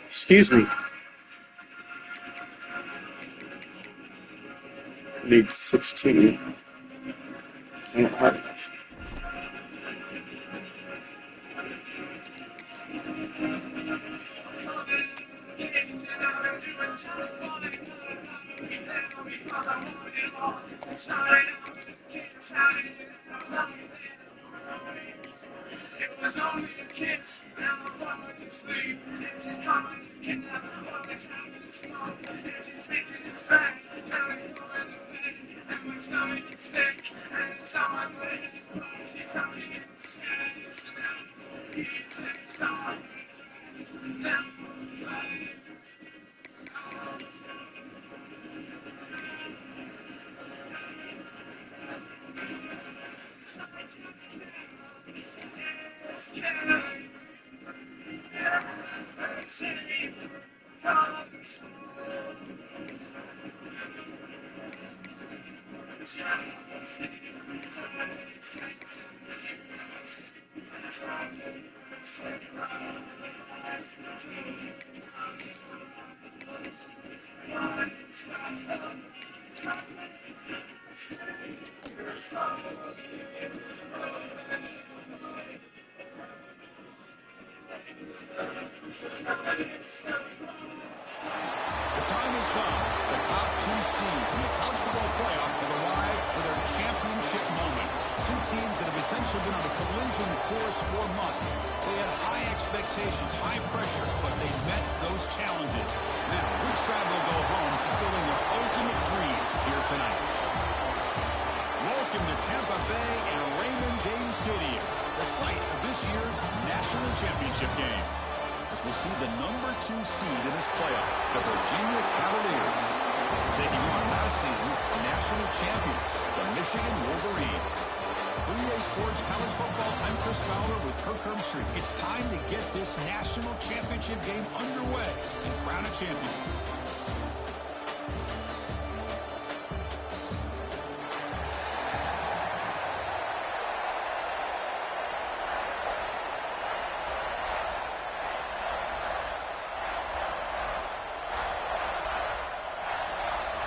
Excuse me. Need 16. I don't have enough. The time has come. The top two seeds in the college football playoff have arrived for their championship moment. Two teams that have essentially been on a collision course for months. They had high expectations, high pressure, but they met those challenges. Now, which side will go home fulfilling their ultimate dream here tonight? Welcome to Tampa Bay and Raymond James Stadium, the site of this year's national championship game. As we'll see the number 2 seed in this playoff, the Virginia Cavaliers, taking on last season's national champions, the Michigan Wolverines. 3A Sports College Football, I'm Chris Fowler with Kirk Herbstreit. It's time to get this national championship game underway and crown a champion.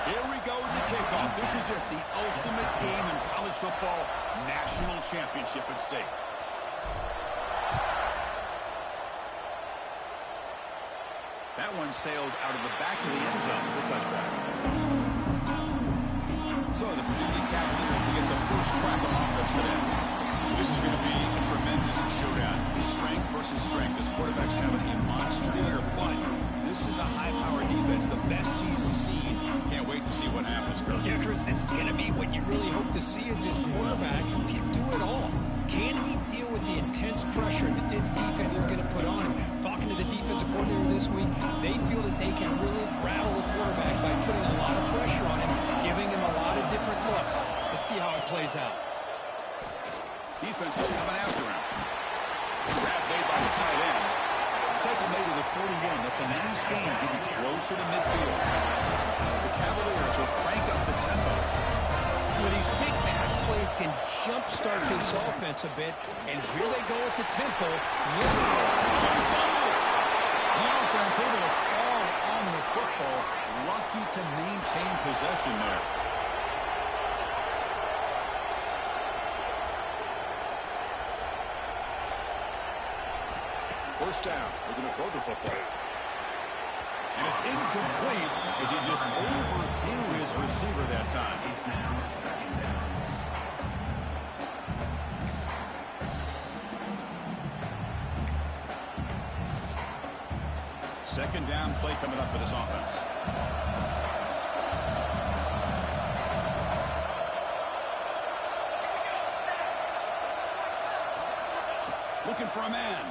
Here we go with the kickoff. This is it, the ultimate game in college football, national championship at stake. That one sails out of the back of the end zone with a touchback. So the Virginia Cavaliers will get the first crack on offense today. This is going to be a tremendous showdown. Strength versus strength. This quarterback's having a monster year, but this is a high-powered defense, the best he's seen. Can't wait to see what happens, Kirk. Yeah, Chris, this is going to be what you really hope to see is this quarterback who can do it all. Can he deal with the intense pressure that this defense is going to put on him? Talking to the defensive coordinator this week, they feel that they can really see how it plays out. Defense is coming after him. Grab made by the tight end. Take him to the 41. That's a nice game, getting closer to midfield. The Cavaliers will crank up the tempo. Well, these big pass plays can jumpstart this offense a bit, and here they go at the tempo. The offense able to fall on the football. Lucky to maintain possession there. First down. They're going to throw the football. And it's incomplete as he just overthrew his receiver that time. Second down play coming up for this offense. Looking for a man.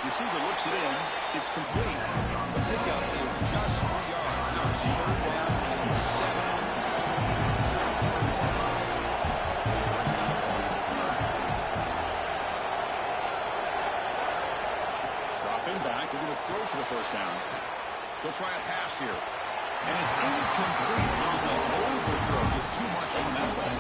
Receiver looks it in. It's complete. The pickup is just 3 yards. Now it's third down and 7. Dropping back. We're going to throw for the first down. They'll try a pass here. And it's incomplete on the overthrow. Just too much on that one.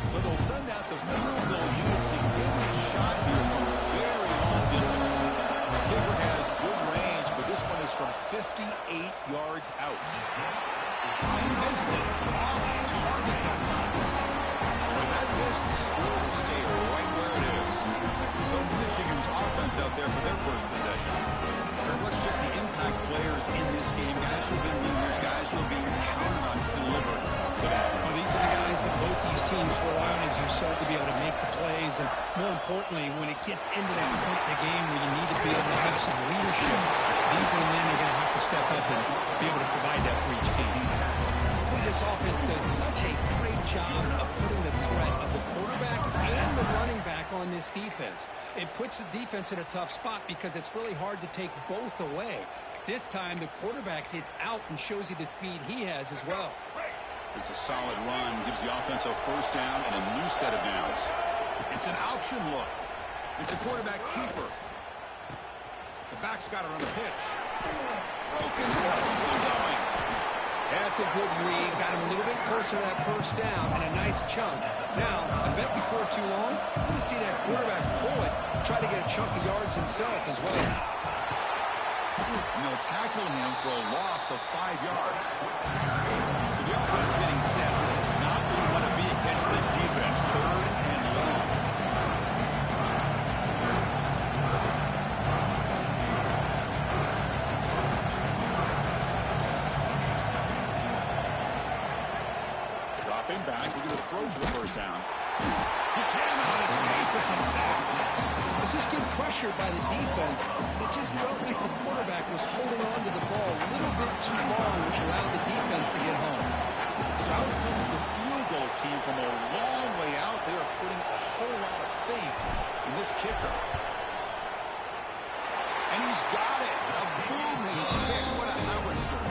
So they'll send out the field goal unit to give it a shot here from a very long distance. Kicker has good range, but this one is from 58 yards out. He missed it off target that time. With that miss, the score will stay right where it is. So Michigan's offense out there for their first possession. Let's check the impact players in this game. Guys who have been leaders, guys who are being counted on to deliver today. Well, these are the guys that both these teams rely on, as you said, to be able to make the plays. And more importantly, when it gets into that point in the game where you need to be able to have some leadership, these are the men that are going to have to step up and be able to provide that for each team. Boy, this offense does such a great job of putting the threat of the quarterback and the running back on this defense. It puts the defense in a tough spot because it's really hard to take both away. This time, the quarterback gets out and shows you the speed he has as well. It's a solid run, gives the offense a first down and a new set of downs. It's an option look. It's a quarterback keeper. The back's got it on the pitch. Broken tackle, still going. That's a good read. Got him a little bit closer to that first down and a nice chunk. Now, I bet before too long, we're going to see that quarterback pull it, try to get a chunk of yards himself as well. And they'll tackle him for a loss of 5 yards. So the offense getting set. This is not where you want to be against this defense. Third and long. Dropping back. We're going to throw for the first down. He cannot escape. It's a sack. This is good pressure by the defense. It just felt like the quarterback was holding on to the ball a little bit too long, which allowed the defense to get home. So out comes the field goal team from a long way out. They are putting a whole lot of faith in this kicker. And he's got it. A booming kick. What a howitzer.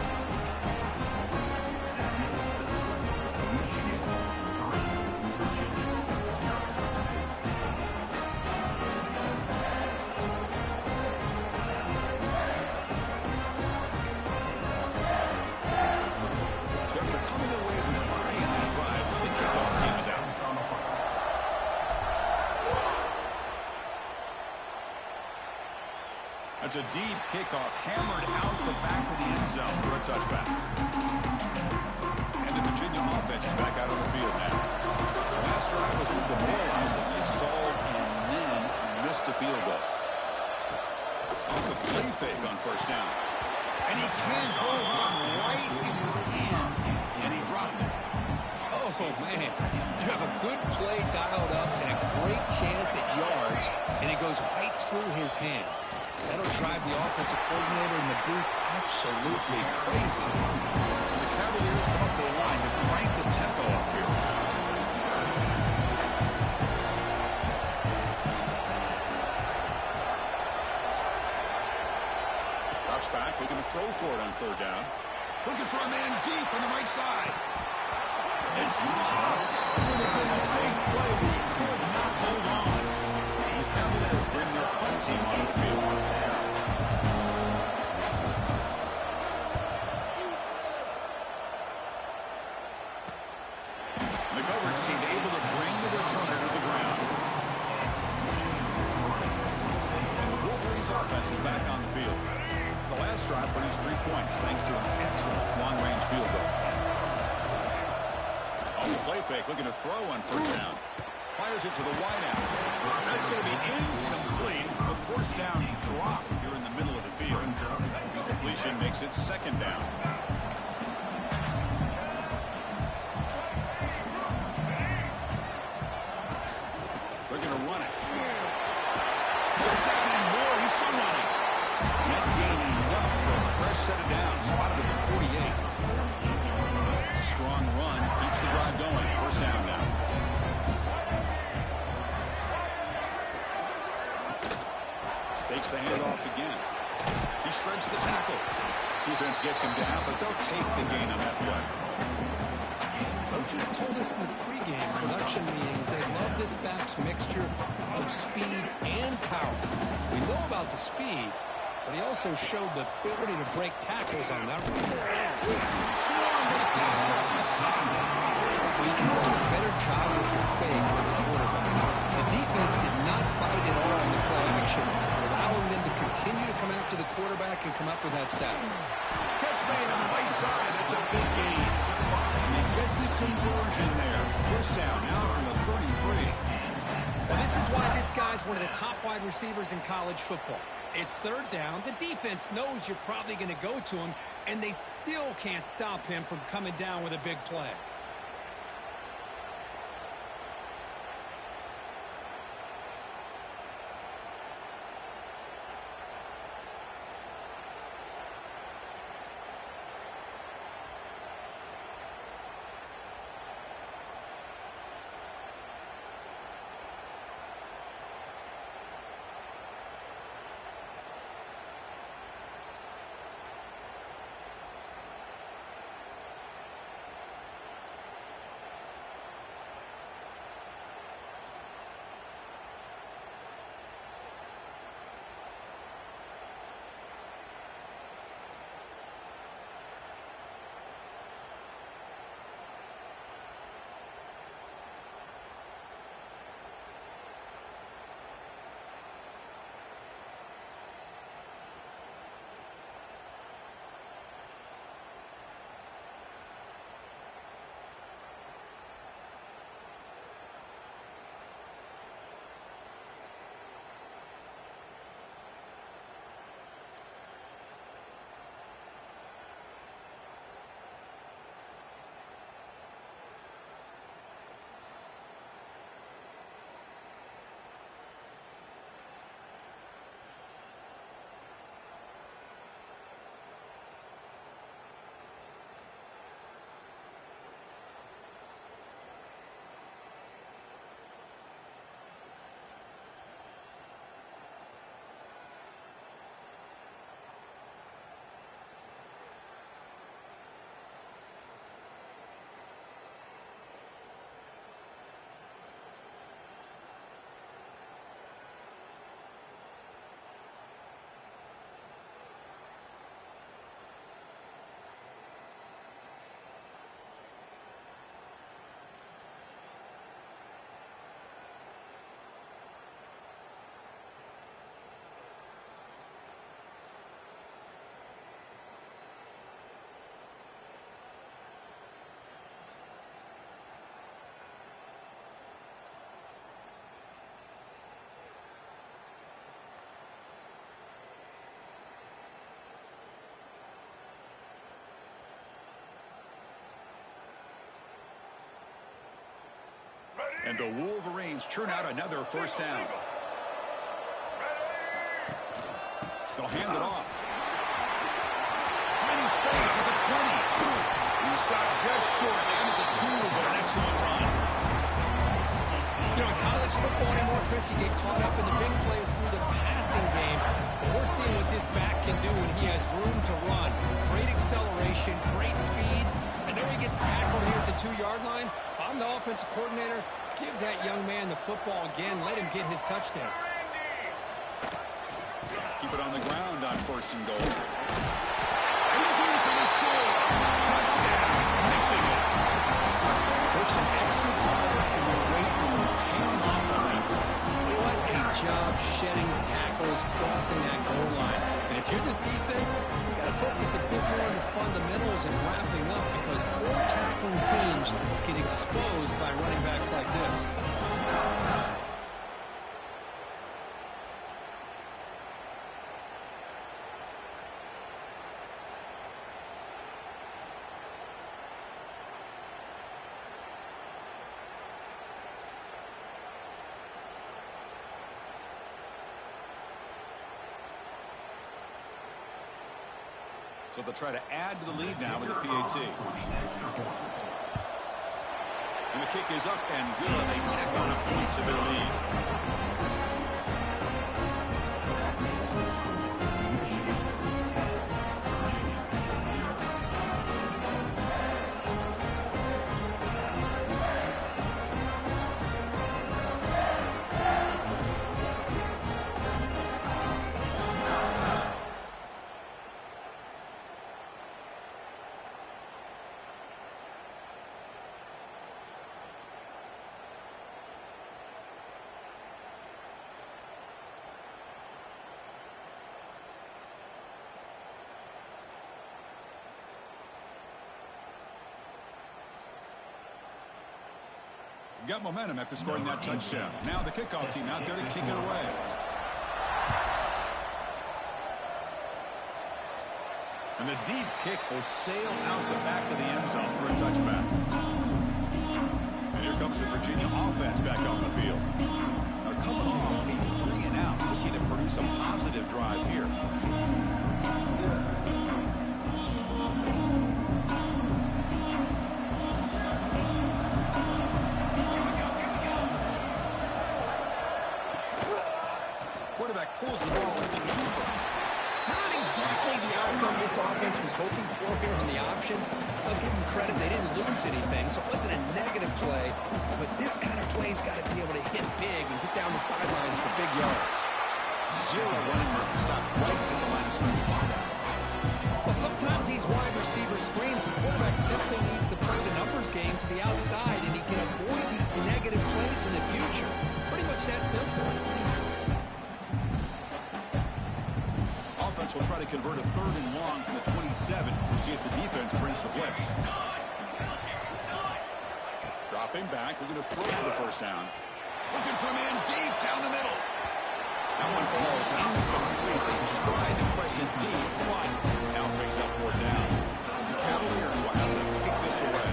So after coming away with 3 in that drive, the kickoff team is out. That's a deep kickoff, hammered out the back of the end zone for a touchback. And the Virginia offense is back out on the field now. Last drive was a little demoralizing. They stalled and then missed a field goal. Off the play fake on first down. And he can't hold on right in his hands, and he dropped it. Oh, man. You have a good play dialed up and a great chance at yards, and it goes right through his hands. That'll drive the offensive coordinator in the booth absolutely crazy. The Cavaliers come up to the line to crank the tempo up here. deep on the right side. It's dropped. It would have been a big play that he could not hold on. The Cavaliers bring their punt team onto the field. McCoverage seemed able to bring the returner to the ground. And the Wolverines offense is back on the field. The last drive produced 3 points thanks to an excellent long-range field goal. On the play fake, looking to throw on first down. Fires it to the wideout. That's going to be incomplete. A first down drop here in the middle of the field. Completion makes it second down. They're going to run it. First down and more. He's still running. Net gain enough for a fresh set of downs. Spotted at the 48. It's a strong run. Keeps the drive going. First down now. Takes the handoff again. He shreds the tackle. Defense gets him down, but they'll take the gain on that play. Coaches told us in the pregame production meetings they love this back's mixture of speed and power. We know about the speed, but he also showed the ability to break tackles on that run. Well, you can't do a better job with your fake as a quarterback. The defense did not bite at all in the play action, allowing them to continue to come after the quarterback and come up with that sack. Catch made on the right side. That's a big gain. And they get the conversion there. First down now from the 33. Well, this is why this guy's one of the top wide receivers in college football. It's third down. The defense knows you're probably going to go to him, and they still can't stop him from coming down with a big play. And the Wolverines churn out another first down. They'll hand it off. Plenty space at the 20. He stopped just short at the end of the 2, but an excellent run. You know, in college football anymore, Chris, you get caught up in the big plays through the passing game. But we're seeing what this back can do when he has room to run. Great acceleration, great speed. I know he gets tackled here at the 2-yard line. If I'm the offensive coordinator, give that young man the football again. Let him get his touchdown. Keep it on the ground on 1st and goal. And he's in for the score. Touchdown, Michigan. Took some extra time in the weight room, paying off on that. What a job shedding tackles, crossing that goal line. And if you're this defense, you got to focus a bit more on the fundamentals and wrapping up, because poor tackling teams get exposed by running backs like this. So they'll try to add to the lead now with the PAT. And the kick is up and good. They tack on a point to their lead. Got momentum after scoring that touchdown. Now the kickoff team out there to kick it away. And the deep kick will sail out the back of the end zone for a touchback. And here comes the Virginia offense back on the field. They're coming off a 3-and-out, looking to produce a positive drive here. Pulls the ball into the keeper. Not exactly the outcome this offense was hoping for here on the option. I'll give them credit, they didn't lose anything, so it wasn't a negative play. But this kind of play's got to be able to hit big and get down the sidelines for big yards. Zero running room. Stop right at the line of scrimmage. Well, sometimes these wide receiver screens, the quarterback simply needs to play the numbers game to the outside, and he can avoid these negative plays in the future. Pretty much that simple. Will try to convert a 3rd and long from the 27 to see if the defense brings the blitz. Dropping back, looking to throw for the 1st down. Looking for a man deep down the middle. That one falls incomplete. They tried to press it deep, but now brings up 4th down. The Cavaliers will have to kick this away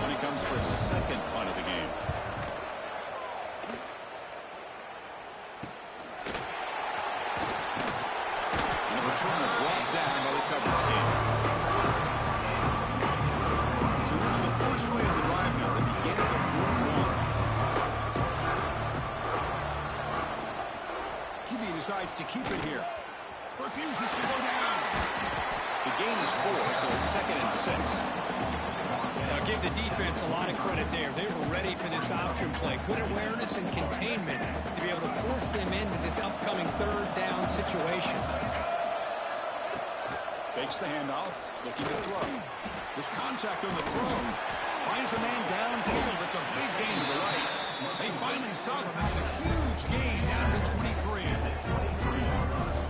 when it comes for a 2nd punt of the game. Returner brought down by the coverage team. So here's the first play of the drive now that began at the 4-1. QB decides to keep it here. Refuses to go down. The gain is 4, so it's 2nd and 6. I'll give the defense a lot of credit there. They were ready for this option play. Good awareness and containment to be able to force them into this upcoming 3rd down situation. Fakes the handoff, looking to throw. There's contact on the throw. Finds a man downfield. It's a big gain to the right. They finally stop him. It's a huge gain down to 23.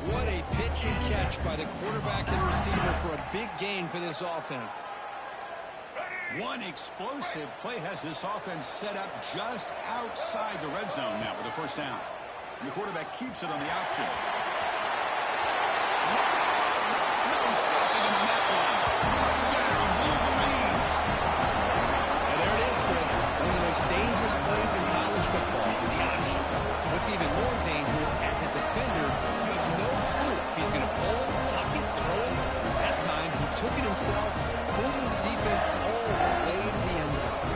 What a pitch and catch by the quarterback and receiver for a big gain for this offense. One explosive play has this offense set up just outside the red zone now with a 1st down. And the quarterback keeps it on the option. Stopping him on that one. Touchdown, Wolverines. And there it is, Chris. One of the most dangerous plays in college football, the option. What's even more dangerous, as a defender, you have no clue if he's going to pull it, tuck it, throw it. That time, he took it himself, fooling the defense all the way to the end zone.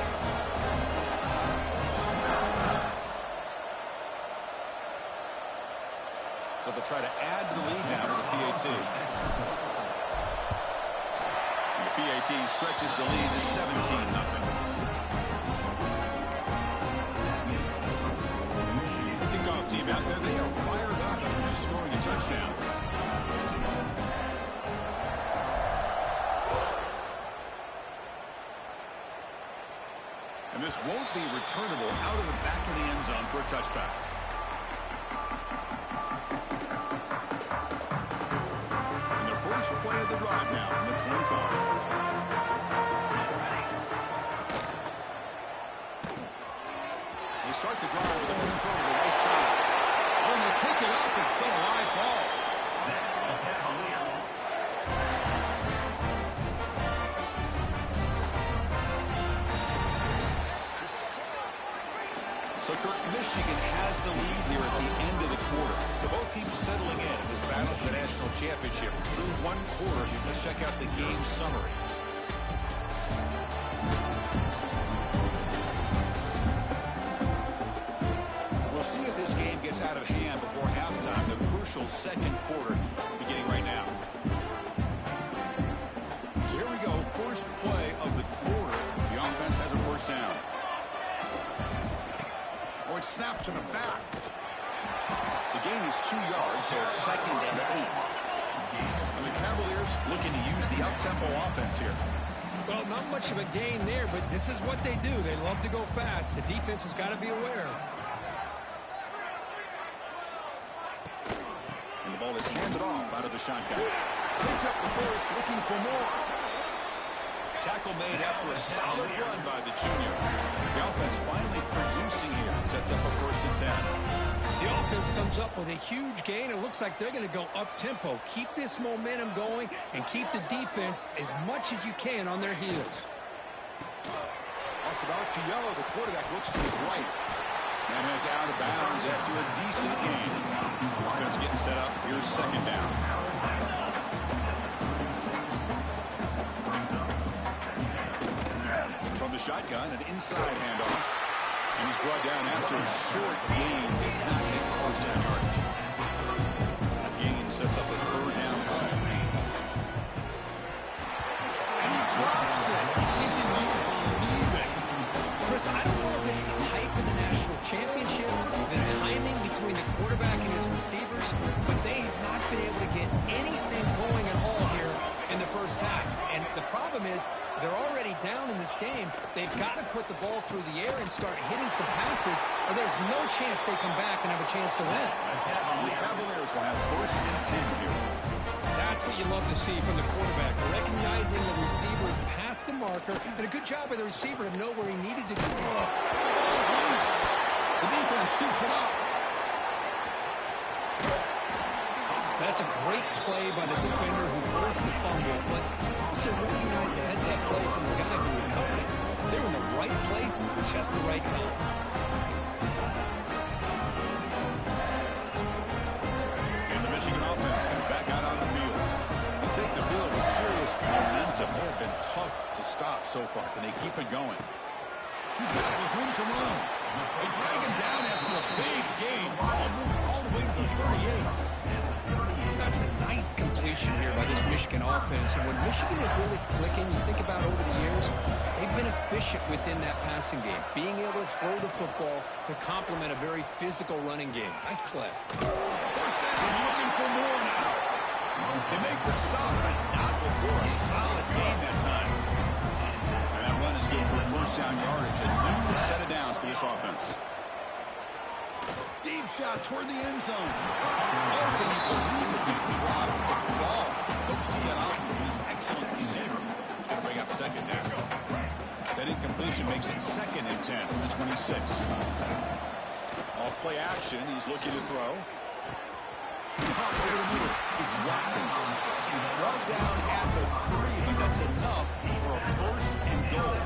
try to add to the lead now with the PAT. And the PAT stretches the lead to 17-0. Kickoff team out there, they are fired up after scoring a touchdown. And this won't be returnable out of the back of the end zone for a touchback. And the first play of the drive now from the 25. They start the drive with a quick throw to the right side. When they pick it up, it's still a live ball. So, Kirk, Michigan has the lead here at the end of the quarter. So both teams settling in this battle for the national championship through one quarter. Let's check out the game summary. We'll see if this game gets out of hand before halftime. The crucial second quarter beginning right now. So here we go. First play of the quarter. The offense has a first down. Snap to the back. The gain is 2 yards, so it's 2nd and 8. And the Cavaliers looking to use the up-tempo offense here. Well, not much of a gain there, but this is what they do. They love to go fast. The defense has got to be aware. And the ball is handed off out of the shotgun. Picks up the first, looking for more. Tackle made after a solid run by the junior. The offense finally producing here. Sets up a 1st and 10. The offense comes up with a huge gain. It looks like they're going to go up-tempo. Keep this momentum going and keep the defense as much as you can on their heels. Off of RPO, the quarterback looks to his right. And heads out of bounds after a decent gain. Offense getting set up. Here's 2nd down. From the shotgun, an inside handoff. And he's brought down after a short gain. Does not make the first down yardage. Gain sets up a 3rd down play. And he drops it. Can you believe it? Chris, I don't know if it's the hype of the national championship, the timing between the quarterback and his receivers, but they have not been able to get anything going at all here in the first half. And the problem is they're already down in this game. They've got to put the ball through the air and start hitting some passes, or there's no chance they come back and have a chance to win. The Cavaliers will have 1st and 10 here. That's what you love to see from the quarterback, recognizing the receiver's past the marker, and a good job by the receiver to know where he needed to go. The ball is loose. The defense scoops it up. That's a great play by the defender who forced the fumble, but let's also recognize the heads-up play from the guy who recovered it. They were in the right place at just the right time. And the Michigan offense comes back out on the field. They take the field with serious momentum. They have been tough to stop so far. Can they keep it going? He's got it with room to run. They drag him down after a big gain. All the way to the 38. That's a nice completion here by this Michigan offense. And when Michigan is really clicking, you think about over the years, they've been efficient within that passing game, being able to throw the football to complement a very physical running game. Nice play. First down, looking for more now. They make the stop, but not before a solid gain that time. And that run is good for first down yardage. A new set of downs for this offense. Deep shot toward the end zone. Oh, can you believe it? He dropped the ball. Don't see that often from this excellent receiver. He's going to bring up 2nd down. That incompletion makes it 2nd and 10 from the 26. Off play action. He's looking to throw. Pop over the middle. It's Watkins. Brought down at the 3, but that's enough for a 1st and goal.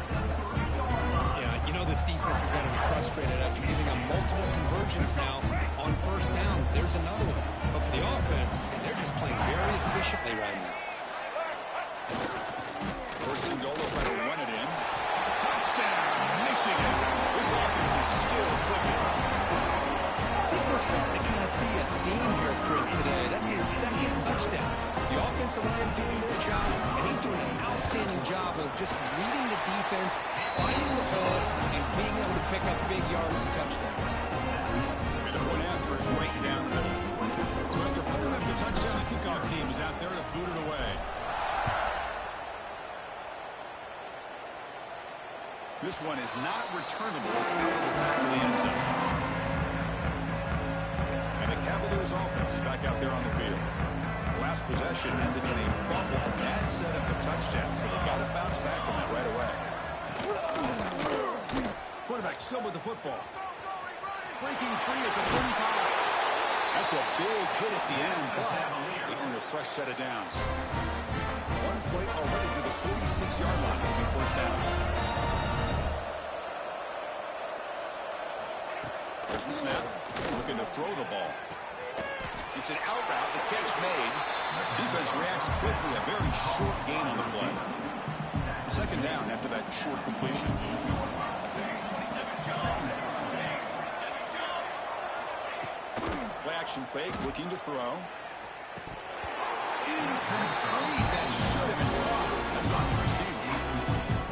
Yeah, you know this defense is going to be frustrated after giving them multiple conversions now on first downs. There's another one. But for the offense, they're just playing very efficiently right now. 1st and goal, they'll try to run it in. Touchdown, Michigan. This offense is still clicking. think we're starting to kind of see a theme here, Chris, today. That's his second touchdown. The offensive line doing their job, and he's doing an outstanding job of just reading the defense, finding the hole, and being able to pick up big yards and touchdowns. And the point after, it's right down the middle. So after putting up the touchdown, the kickoff team is out there to boot it away. This one is not returnable. It's out of the back of the end zone. And the Cavaliers offense is back out there on the field. Last possession ended in a fumble, and that set up a touchdown, so they got to bounce back from that right away. Quarterback still with the football. Breaking free at the 35. That's a big hit at the end, but they earned a fresh set of downs. One play already to the 46-yard line. It'll be first down. There's the snap. Looking to throw the ball. It's an out route. The catch made. Defense reacts quickly. A very short gain on the play. Second down after that short completion. Play action fake. Looking to throw. Incomplete. That should have been caught. That's on the receiver.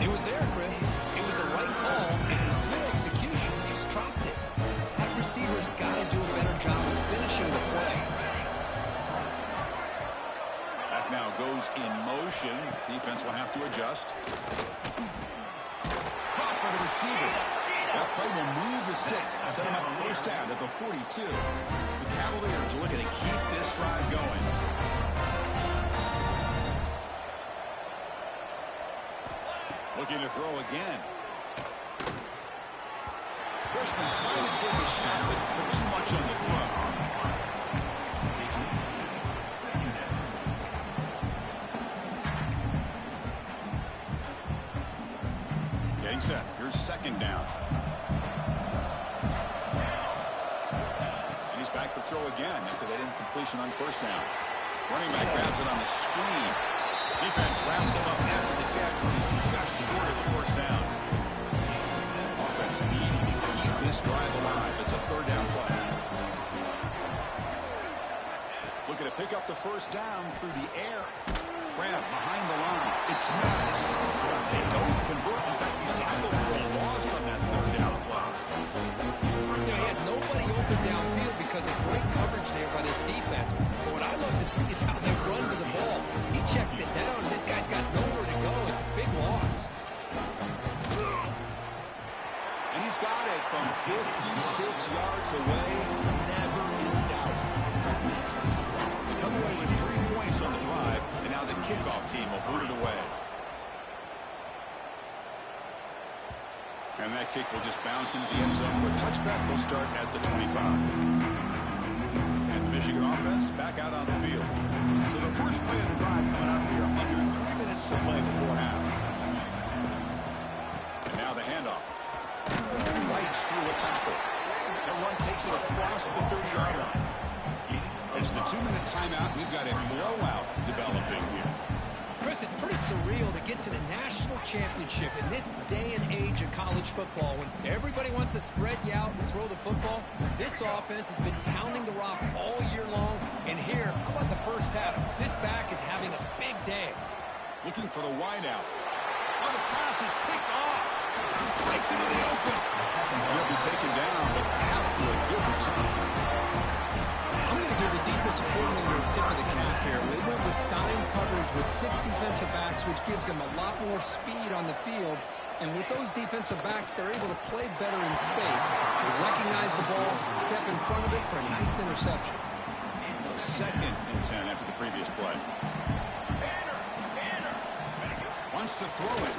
It was there, Chris. It was the right call, and his good execution, he just dropped it. That receiver's got to do a better job of finishing the play. That now goes in motion. Defense will have to adjust. Caught by the receiver. That play will move the sticks. Set him up first down at the 42. The Cavaliers are looking to keep this drive going. Looking to throw again. Freshman trying to take a shot, but put too much on the throw. Getting set. Here's second down. And he's back to throw again after that incompletion on first down. Running back grabs it on the screen. Defense wraps him up after the catch when he's just short of the first down. Offense needing to keep this drive alive. It's a third down play. Looking to pick up the first down through the air. Grab behind the line. It's Mattis. They don't convert. In fact, he's tackled for a loss on that third down play. He had nobody open downfield because of great coverage there by this defense. But what I love to see is how they run to the ball. He checks it down, and this guy's got nowhere to go. It's a big loss. And he's got it from 56 yards away. Never in doubt. They come away with 3 points on the drive, and now the kickoff team will boot it away. And that kick will just bounce into the end zone for a touchback. Will start at the 25. And the Michigan offense back out on the field. So the first play of the drive coming up here. Under 3 minutes to play before half. And now the handoff. Fights through a tackle. That one takes it across the 30-yard line. It's the 2-minute timeout. We've got a blowout developing here. Chris, it's pretty surreal to get to the national championship in this day and age of college football when everybody wants to spread you out and throw the football. This offense has been pounding the rock all year long. And here, how about the first half? This back is having a big day. Looking for the wideout. Oh, the pass is picked off. Breaks into the open. He'll be taken down, but after a good return. I'm going to give the defensive coordinator a tip of the cap here. They went with dime coverage with 6 defensive backs, which gives them a lot more speed on the field. And with those defensive backs, they're able to play better in space. They recognize the ball, step in front of it for a nice interception. Second and 10 after the previous play. Wants to throw it.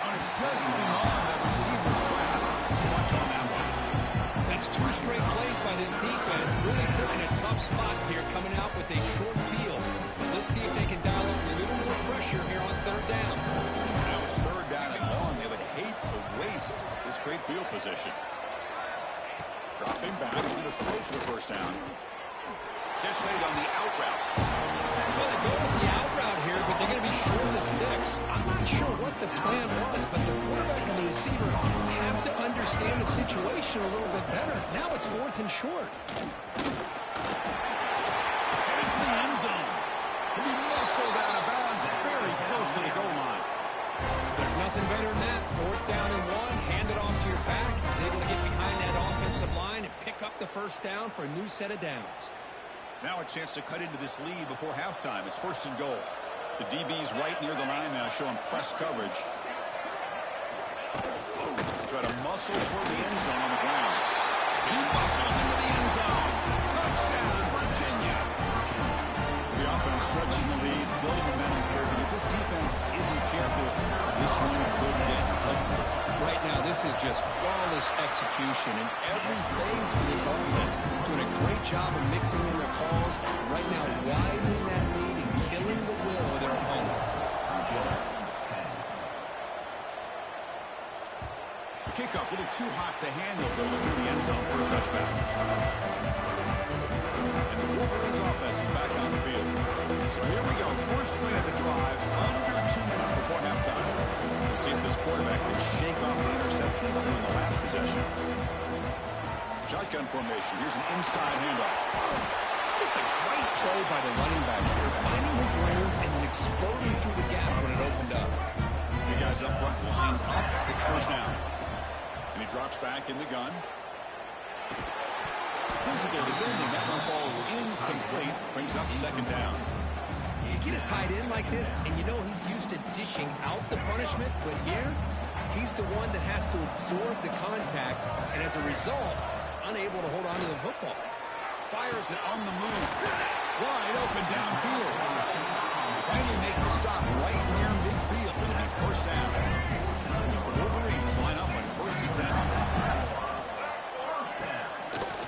And it's just beyond that receiver's grasp. Too much on that one. That's 2 straight plays by this defense. Really put in a tough spot here, coming out with a short field. Let's see if they can dial up a little more pressure here on third down. Now it's third down and long. They would hate to waste this great field position. Dropping back, looking to throw for the first down. Catch made on the out route. Well, they go with the out route here, but they're going to be short of the sticks. I'm not sure what the plan was, but the quarterback and the receiver have to understand the situation a little bit better. Now it's 4th and short. Headed for the end zone. Can be muscled out of bounds very close to the goal line. There's nothing better than that. 4th down and 1. Hand it off to your back. He's able to get behind that offensive line and pick up the first down for a new set of downs. Now a chance to cut into this lead before halftime. It's 1st and goal. The DB's right near the line now, showing press coverage. Try to muscle toward the end zone on the ground. He muscles into the end zone. Touchdown, Virginia. The offense stretching the lead, building momentum here. But if this defense isn't careful, this one could get ugly. Right now, this is just flawless execution in every phase for this offense. Doing a great job of mixing in their calls. Right now, widening that lead and killing the will of their opponent. The kickoff a little too hot to handle, goes through the end zone for a touchback. And the Wolverines offense is back on the field. So here we go. First play of the drive, under 2 minutes before halftime. We'll see if this quarterback can shake off the interception during the last possession. Shotgun formation. Here's an inside handoff. Just a great play by the running back here, finding his lanes and then exploding through the gap when it opened up. You guys up front lined up. It's first down. And he drops back in the gun. Physical defending. That one falls incomplete. Brings up 2nd down. You get a tight end like this, and you know he's used to dishing out the punishment, but here, he's the one that has to absorb the contact, and as a result, he's unable to hold on to the football. Fires it on the move. Wide open downfield. Finally make the stop right near midfield. It'll be first down. The Wolverines line up on 1st and 10.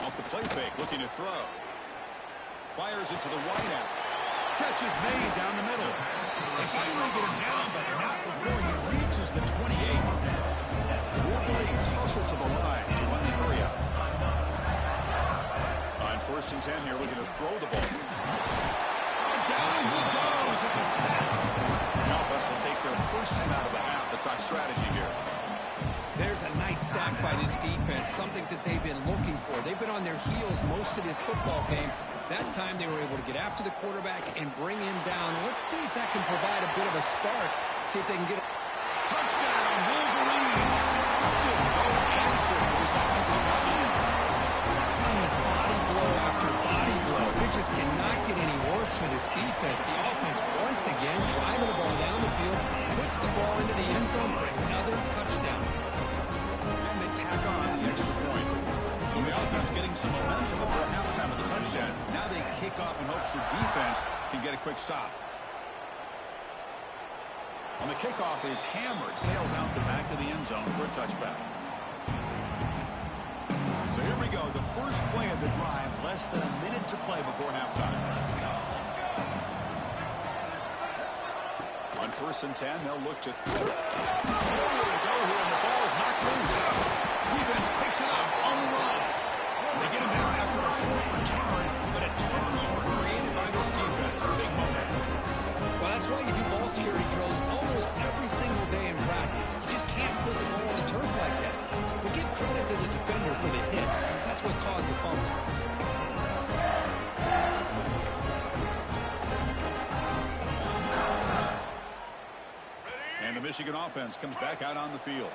Off the play fake, looking to throw. Fires it to the wideout. Catch is made down the middle. They finally get him down, but not before he reaches the 28. The Wolverines hustle to the line to run the hurry up. On 1st and 10 here, looking to throw the ball. Down he goes. It's a sack. The offense will take their first 10 out of the half. The top strategy here. There's a nice sack by this defense, something that they've been looking for. They've been on their heels most of this football game. That time they were able to get after the quarterback and bring him down. Let's see if that can provide a bit of a spark. See if they can get a touchdown, Wolverines. Still no answer for this offensive machine. Body blow after body blow. It just cannot get any worse for this defense. The offense once again driving the ball down the field, puts the ball into the end zone for another touchdown. And they tack on the extra point. So the offense getting some momentum before halftime of the touchdown. Now they kick off in hopes the defense can get a quick stop. On the kickoff is hammered, sails out the back of the end zone for a touchback. So here we go, the first play of the drive, less than a minute to play before halftime. On 1st and 10, they'll look to throw it. Nowhere to go here, and the ball is knocked loose. Defense picks it up on the run. They get him down after a short return, but a turnover created by this defense. A big moment. Well, that's why you do ball security drills almost every single day in practice. You just can't put the ball on the turf like that. But give credit to the defender for the hit, because that's what caused the fumble. And the Michigan offense comes back out on the field.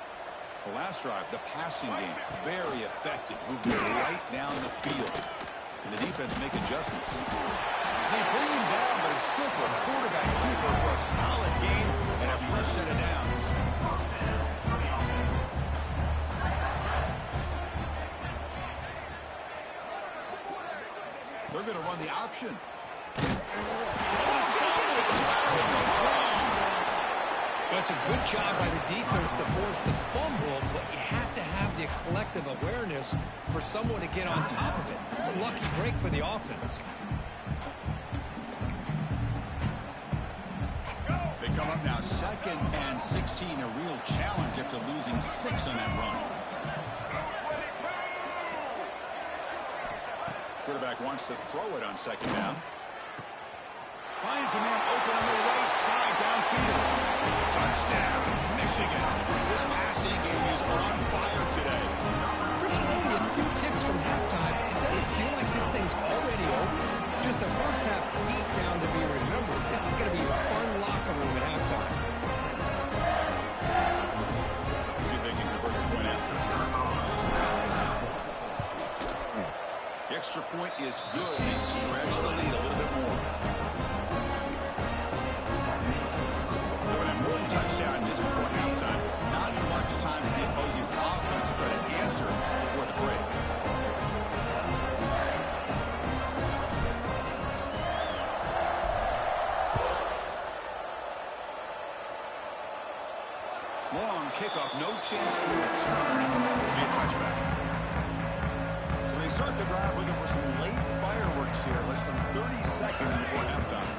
The last drive, the passing game, very effective. Moving right down the field. And the defense make adjustments. They bring him down, but a simple quarterback keeper for a solid game and a fresh set of downs. They're going to run the option. That's a good job by the defense to force the fumble, but you have to have the collective awareness for someone to get on top of it. It's a lucky break for the offense. They come up now 2nd and 16, a real challenge after losing 6 on that run. Quarterback wants to throw it on 2nd down. Finds a man open on the right side downfield. Touchdown, Michigan. This passing game is on fire first half beatdown to be remembered. This is going to be a fun locker room at halftime. See if they can convert a point after. The extra point is good. They stretch the lead a little bit more. So an important touchdown just before halftime. Not much time for the opposing offense to try to answer before the break. Long kickoff, no chance for a return. It'll be a touchback. So they start the drive looking for some late fireworks here, less than 30 seconds before halftime.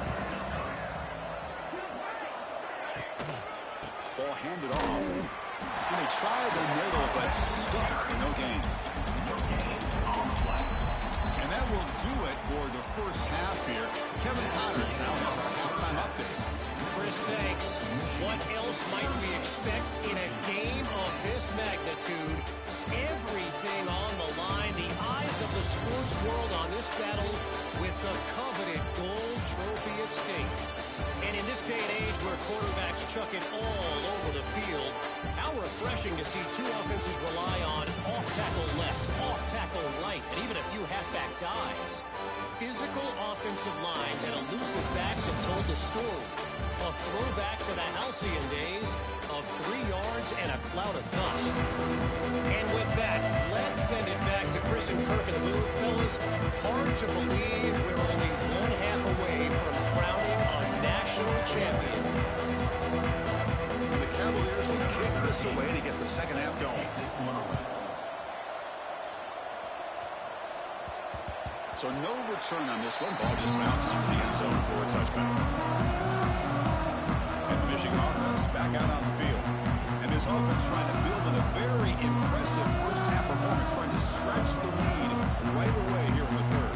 Ball handed off. And they tried the middle, but stuck for no gain. And that will do it for the first half here. Kevin Connor's now has our halftime update. Chris, thanks. What else might we expect in a game of this magnitude? Everything on the line. The eyes of the sports world on this battle with the coveted gold trophy at stake. And in this day and age where quarterbacks chuck it all over the field, how refreshing to see two offenses rely on off-tackle left, off-tackle right, and even a few halfback dives. Physical offensive lines and elusive backs have told the story. A throwback to the halcyon days of 3 yards and a cloud of dust. And with that, let's send it back to Chris and Kirk in the booth. Fellas, hard to believe we're only one half away from crowning our national champion. And the Cavaliers will kick this away to get the second half going. So no return on this one. Ball just bounces into the end zone for a touchback. Michigan offense back out on the field. And this offense trying to build in a very impressive first half performance, trying to stretch the lead right away here in the third.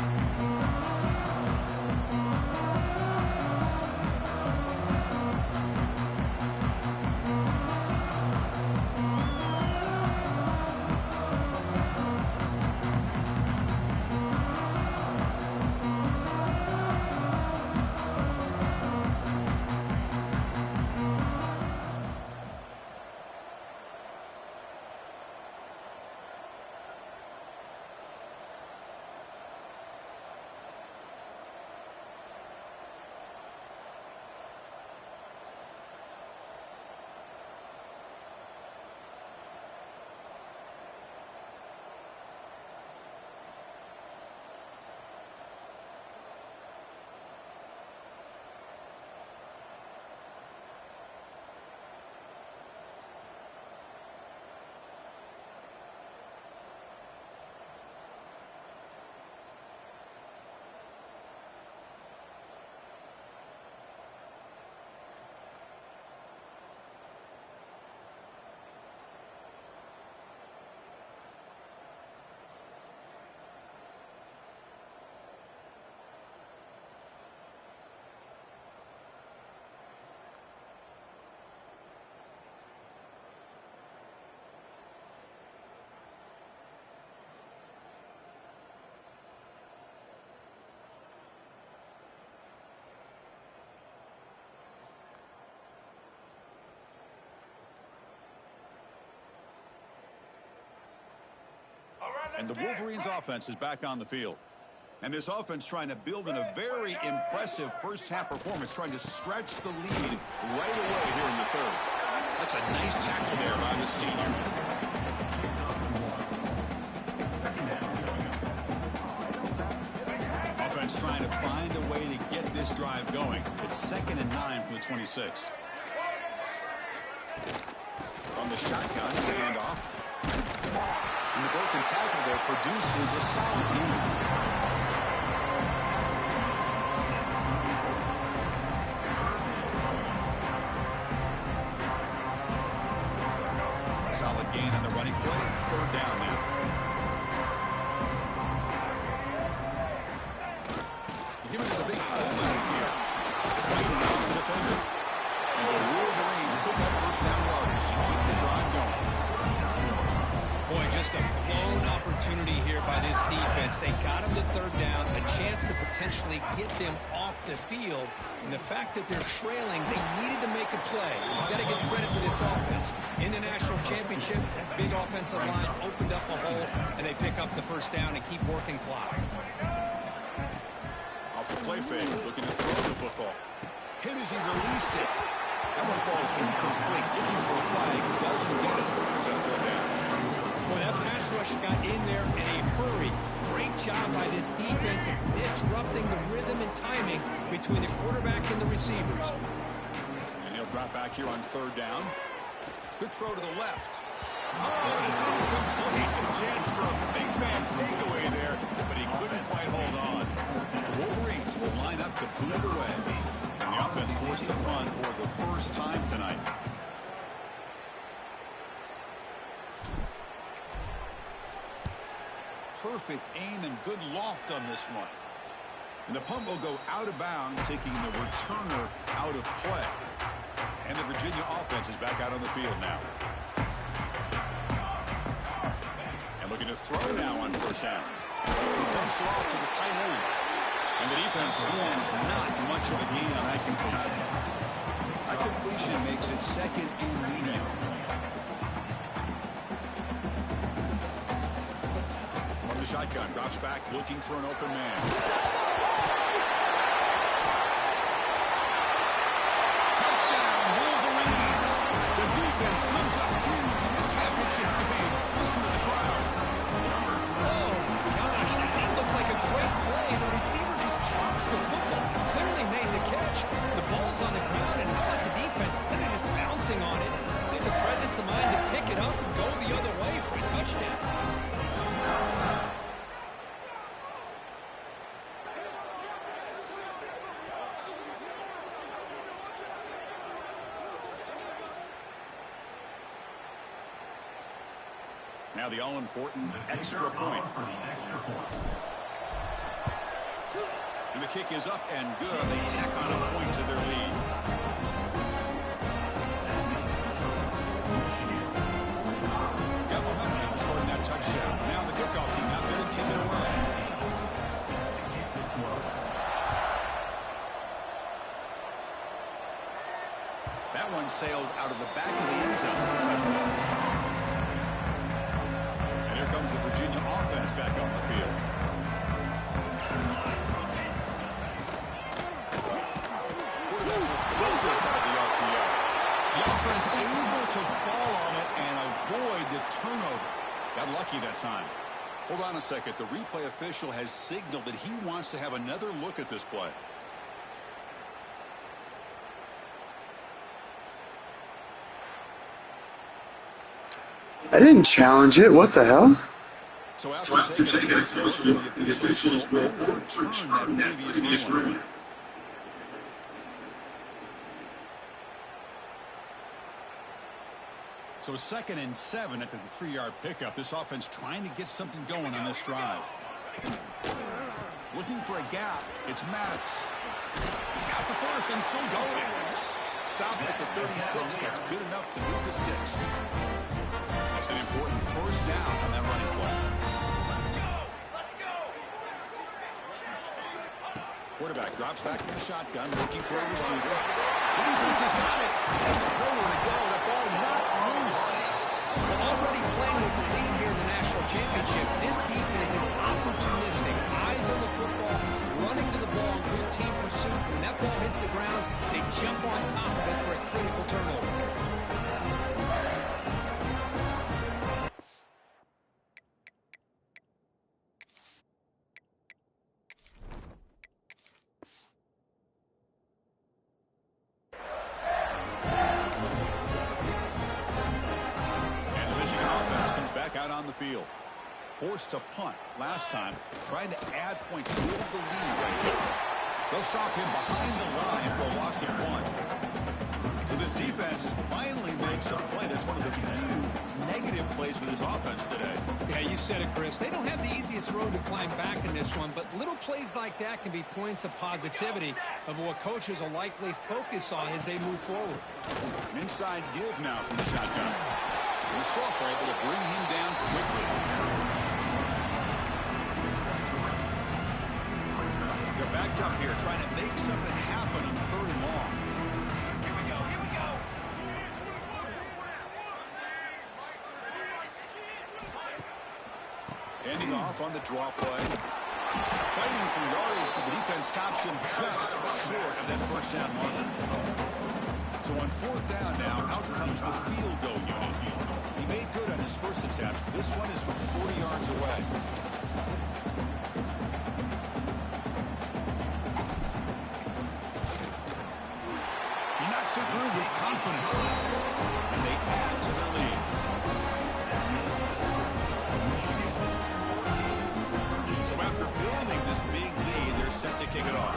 And the Wolverines offense is back on the field. And this offense trying to build in a very impressive first half performance, trying to stretch the lead right away here in the third. That's a nice tackle there by the senior. Offense trying to find a way to get this drive going. It's 2nd and 9 from the 26. From the shotgun, it's a handoff. And the broken tackle there produces a solid gain. Solid gain on the running play. 3rd down now. Give it to the big fullback here. Fighting off the defender. And the Wolverines put that first down yardage to keep the drive going. Boy, just a blown opportunity here by the this defense. They got him to third down, a chance to potentially get them off the field. And the fact that they're trailing, they needed to make a play. You got to give credit to this offense. In the national championship, that big offensive line opened up a hole, and they pick up the first down and keep working clock. Off the play fake, looking to throw the football. Hit as he released it. That one falls incomplete. Looking for a flag, doesn't get it. Turns out they're down. Well, that pass rush got in there in a hurry. Great job by this defense of disrupting the rhythm and timing between the quarterback and the receivers. And he'll drop back here on third down. Good throw to the left. Oh, it's incomplete. A chance for a big man takeaway there, but he couldn't quite hold on. The Wolverines will line up to boot it away. And the offense forced to punt for the first time tonight. Perfect aim and good loft on this one. And the punt will go out of bounds, taking the returner out of play. And the Virginia offense is back out on the field now. And looking to throw now on first down. He dumps it off to the tight end. And the defense lands not much of a gain on that completion. That completion makes it second and medium. From the shotgun, drops back, looking for an open man. Touchdown, Wolverines! The defense comes up huge in this championship game. Listen to the crowd. Oh, my gosh, that looked like a great play. The receiver just drops the football. Clearly made the catch. The ball's on the ground, and how about the defense? Instead of just bouncing on it, they had the presence of mind to pick it up and go the other way for a touchdown. Now the all-important extra point. And the kick is up and good. They tack on a point to their lead. Got momentum and scored that touchdown. Now the kickoff team out there to kick it away. That one sails out of the back of the end zone. Touchdown. Here comes the Virginia offense back on the field. This out of the RPO. The offense able to fall on it and avoid the turnover. Got lucky that time. Hold on a second. The replay official has signaled that he wants to have another look at this play. I didn't challenge it. What the hell? So after taking it, the officials will overturn that previous ruling. So 2nd and 7 after the 3-yard pickup. This offense trying to get something going on this drive. Looking for a gap. It's Maddox. He's got the first and still going. Stop at the 36. That's good enough to move the sticks. It's an important first down on that running play. Quarterback drops back from the shotgun, looking for a receiver. The defense has got it. Nowhere to go. That ball not loose. Well, already playing with the lead here in the national championship, this defense is opportunistic. Eyes on the football, running to the ball, good team pursuit. When that ball hits the ground, they jump on top of it for a critical turnover. On the field. Forced to punt last time, trying to add points, build the lead right here. They'll stop him behind the line for a loss of 1. So this defense finally makes a play. That's one of the few negative plays for this offense today. Yeah, you said it, Chris. They don't have the easiest road to climb back in this one, but little plays like that can be points of positivity of what coaches will likely focus on as they move forward. An inside give now from the shotgun. And the sophomore able to bring him down quickly. backed up here, trying to make something happen on 3rd and long. Here we go. Handing off on the draw play. Fighting for yardage, but the defense stops him just short of that first down marker. So on 4th down now, out comes the field goal unit. He made good on his first attempt. This one is from 40 yards away. He knocks it through with confidence. And they add to their lead. So after building this big lead, they're set to kick it off.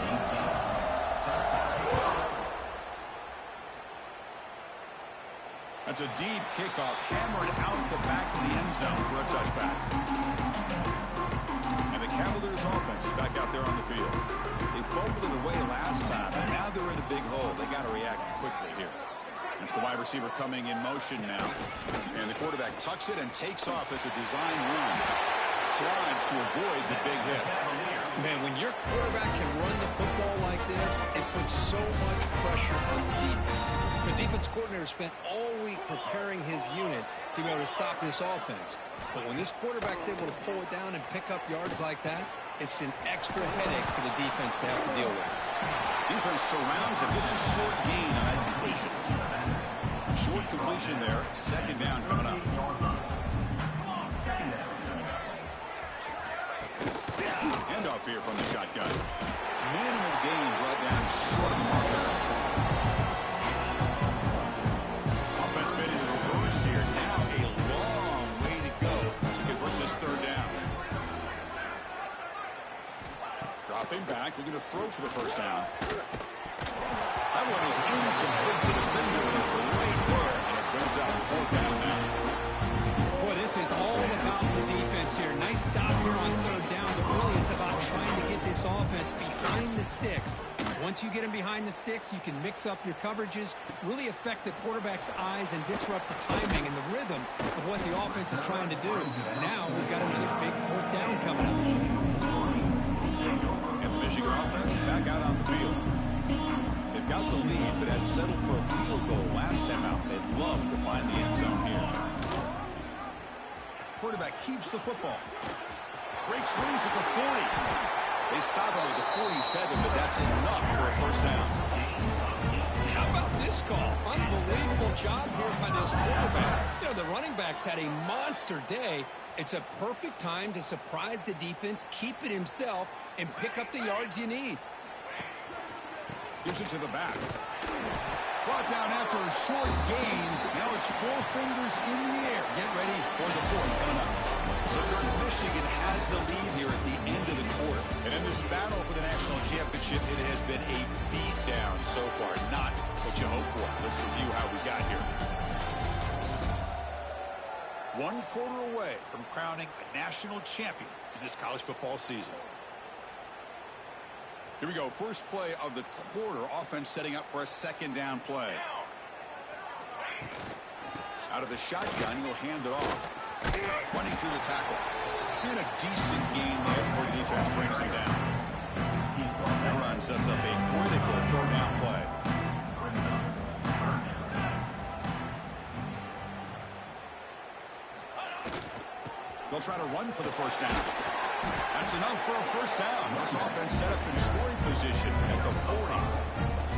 That's a deep kickoff, hammered out the back of the end zone for a touchback. And the Cavaliers offense is back out there on the field. They fumbled it away last time, and now they're in a big hole. They got to react quickly here. It's the wide receiver coming in motion now. And the quarterback tucks it and takes off as a design run. Slides to avoid the big hit. Man, when your quarterback can run the football like this, it puts so much pressure on the defense. The defense coordinator spent all week preparing his unit to be able to stop this offense. But when this quarterback's able to pull it down and pick up yards like that, it's an extra headache for the defense to have to deal with. Defense surrounds him. Just a short gain on that completion. Short completion there. 2nd down coming up. Handoff here from the shotgun. Minimal gain brought down short of the marker. Offense made in the reverse here. Now a long way to go to convert this 3rd down. Dropping back, looking to throw for the first down. That one is incomplete. The defender is right there, and it brings out 4th down now. Boy, this is all about the defense here. Nice stop here on 3rd down, but really it's about trying to get this offense behind the sticks. Once you get them behind the sticks, you can mix up your coverages, really affect the quarterback's eyes and disrupt the timing and the rhythm of what the offense is trying to do. Now we've got another big 4th down coming up. And the Michigan offense back out on the field. They've got the lead, but had settled for a field goal last time out. They'd love to find the end zone here. Quarterback keeps the football. Breaks loose at the 40. They stop him at the 47, but that's enough for a first down. How about this call? Unbelievable job here by this quarterback. You know, the running backs had a monster day. It's a perfect time to surprise the defense, keep it himself, and pick up the yards you need. Gives it to the back. Brought down after a short gain. Now it's 4 fingers in the air. Get ready for the 4th coming up. So Michigan has the lead here at the end of the quarter. And in this battle for the national championship, it has been a beatdown so far. Not what you hoped for. Let's review how we got here. 1 quarter away from crowning a national champion in this college football season. Here we go. First play of the quarter. Offense setting up for a 2nd down play. Out of the shotgun, he'll hand it off. Running through the tackle. And a decent gain there before the defense brings him down. That run sets up a critical 3rd down play. They'll try to run for the first down. That's enough for a first down. This offense set up in scoring position at the 40.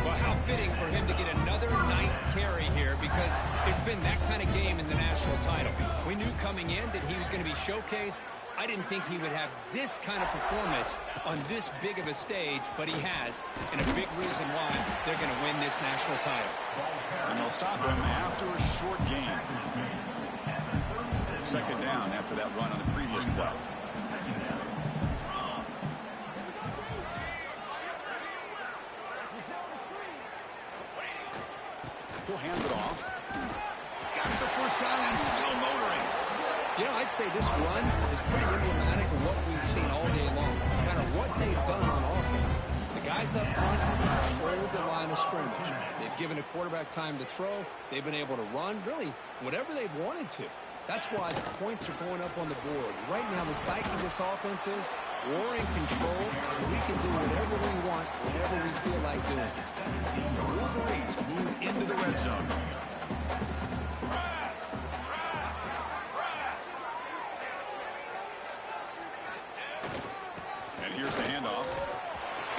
Well, how fitting for him to get another nice carry here, because it's been that kind of game in the national title. We knew coming in that he was going to be showcased. I didn't think he would have this kind of performance on this big of a stage, but he has, and a big reason why they're going to win this national title. And they'll stop him after a short gain. 2nd down after that run on the previous play. He'll hand it off. Got the first down and still motoring. You know, I'd say this run is pretty emblematic of what we've seen all day long. No matter what they've done on offense, the guys up front have controlled the line of scrimmage. They've given a quarterback time to throw. They've been able to run, really, whatever they've wanted to. That's why the points are going up on the board. Right now, the psyche of this offense is we're in control, and we can do whatever we want, whenever we feel like doing. The Wolverines move into the red zone. And here's the handoff.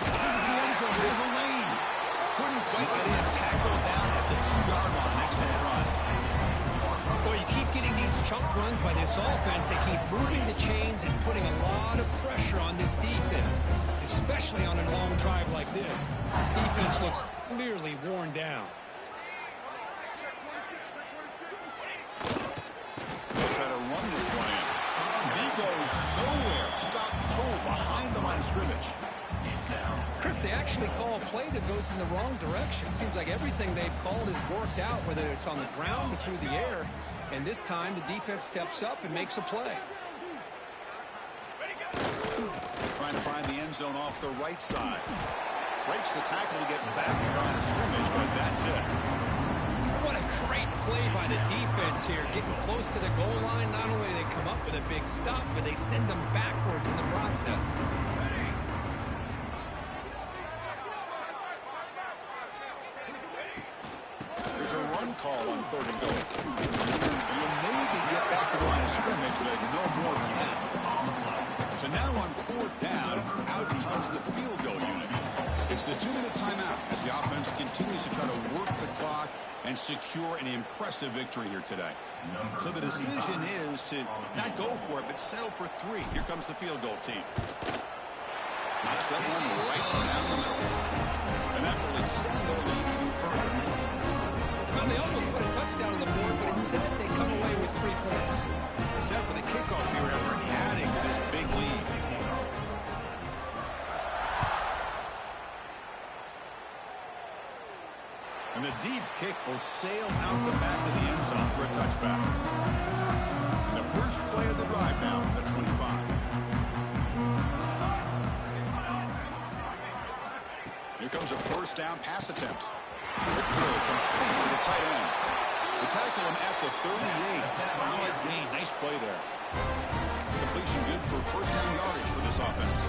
The end zone, there's a lane. Couldn't quite get in. Tackle down at the 2-yard line. Excellent run. Well, you keep getting these chunk runs by this offense. They keep moving the chains and putting a lot of pressure on this defense, especially on a long drive like this. This defense looks clearly worn down. They'll try to run this one in. He goes nowhere. Stop cold behind the line of scrimmage. Chris, they actually call a play that goes in the wrong direction. Seems like everything they've called has worked out, whether it's on the ground or through the air. And this time, the defense steps up and makes a play. Trying to find the end zone off the right side. Breaks the tackle to get back to the line of scrimmage, but that's it. What a great play by the defense here. Getting close to the goal line, not only do they come up with a big stop, but they send them backwards in the process. There's a run call on 3rd and goal. You'll maybe get back to the line of scrimmage, but no more than that. So now on 4th down, out comes the field goal unit. It's the 2-minute timeout as the offense continues to try to work the clock and secure an impressive victory here today. So the decision is to not go for it, but settle for 3. Here comes the field goal team. Knocks that one right down the middle. And that will extend their lead even further. Well, they almost put a touchdown on the board, but instead they come away with 3 points. Set for the kickoff here after adding to this big lead. And the deep kick will sail out the back of the end zone for a touchback. And the first play of the drive now, the 25. Here comes a 1st down pass attempt. Quick throw complete to the tight end. They tackle him at the 38. Solid gain. Nice play there. Completion good for 1st down yardage for this offense.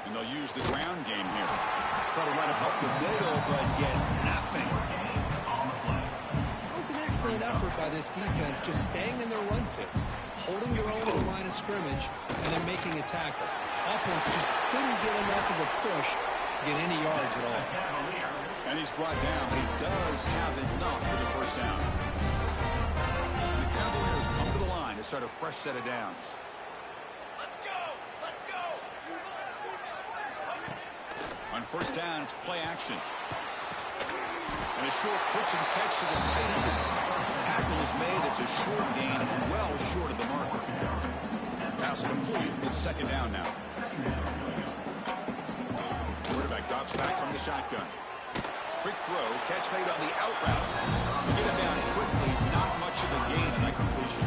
And they'll use the ground game here. Try to run it up the middle, but get nothing. That was an excellent effort by this defense, just staying in their run fits, holding your own at the line of scrimmage, and then making a tackle. Offense just couldn't get enough of a push to get any yards at all. And he's brought down, but he does have enough for the 1st down. And the Cavaliers come to the line to start a fresh set of downs. Let's go! Let's go! On 1st down, it's play action. And a short pitch and catch to the tight end. Tackle is made. It's a short gain, well short of the marker. Pass complete. It's 2nd down now. Quarterback drops back from the shotgun. Quick throw. Catch made on the out route. Get him down quickly. Not much of a gain in that completion.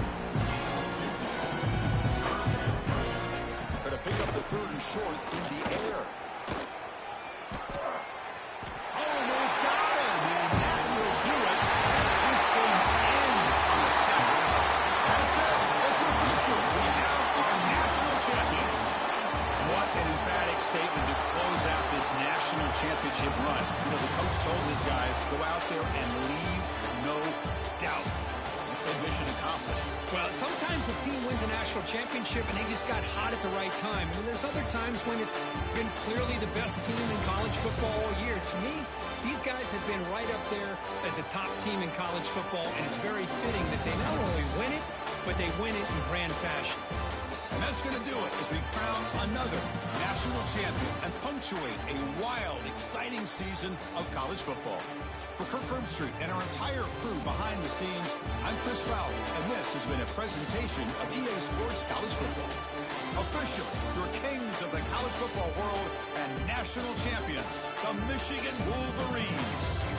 Going to pick up the 3rd and short in the air. Statement to close out this national championship run. You know, the coach told his guys, go out there and leave no doubt. It's a mission accomplished. Well, sometimes a team wins a national championship and they just got hot at the right time. And there's other times when it's been clearly the best team in college football all year. To me, these guys have been right up there as a top team in college football, and it's very fitting that they not only win it, but they win it in grand fashion. And that's going to do it as we crown another national champion and punctuate a wild, exciting season of college football. For Kirk Herbstreit and our entire crew behind the scenes, I'm Chris Fowler, and this has been a presentation of EA Sports College Football. Officially, your kings of the college football world and national champions, the Michigan Wolverines.